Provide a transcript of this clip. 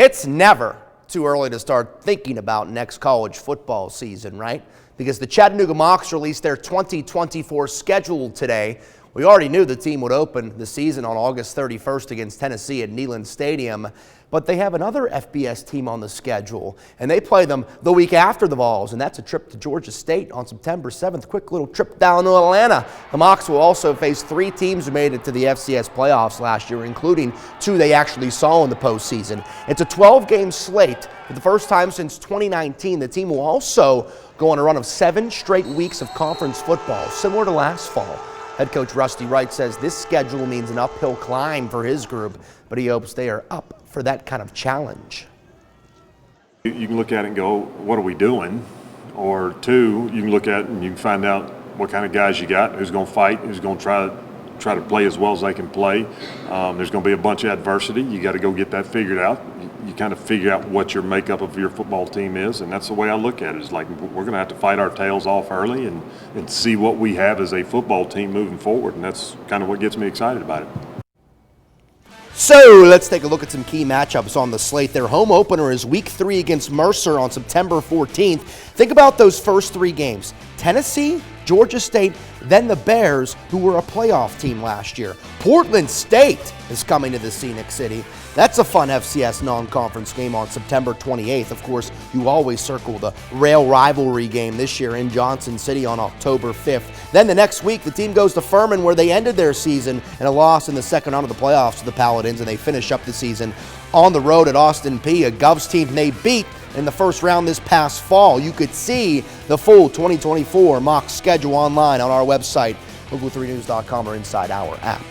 It's never too early to start thinking about next college football season, right? Because the Chattanooga Mocs released their 2024 schedule today. We already knew the team would open the season on August 31st against Tennessee at Neyland Stadium, but they have another FBS team on the schedule, and they play them the week after the Vols, and that's a trip to Georgia State on September 7th. Quick little trip down to Atlanta. The Mocs will also face 3 teams who made it to the FCS playoffs last year, including 2 they actually saw in the postseason. It's a 12-game slate. For the first time since 2019, the team will also go on a run of 7 straight weeks of conference football, similar to last fall. Head coach Rusty Wright says this schedule means an uphill climb for his group, but he hopes they are up for that kind of challenge. You can look at it and go, what are we doing? Or 2, you can look at it and you can find out what kind of guys you got, who's going to fight, who's going to try to play as well as they can play. There's going to be a bunch of adversity. You got to go get that figured out. You kind of figure out what your makeup of your football team is, and that's the way I look at it. Is like we're going to have to fight our tails off early and see what we have as a football team moving forward, and that's kind of what gets me excited about it. So let's take a look at some key matchups on the slate. Their home opener is Week 3 against Mercer on September 14th. Think about those first 3 games. Tennessee, Georgia State, then the Bears, who were a playoff team last year. Portland State is coming to the Scenic City. That's a fun FCS non-conference game on September 28th. Of course, you always circle the rail rivalry game this year in Johnson City on October 5th. Then the next week, the team goes to Furman, where they ended their season in a loss in the second round of the playoffs to the Paladins, and they finish up the season on the road at Austin Peay, a Govs team they beat in the first round this past fall. You could see the full 2024 Mocs schedule online on our website, Google3News.com, or inside our app.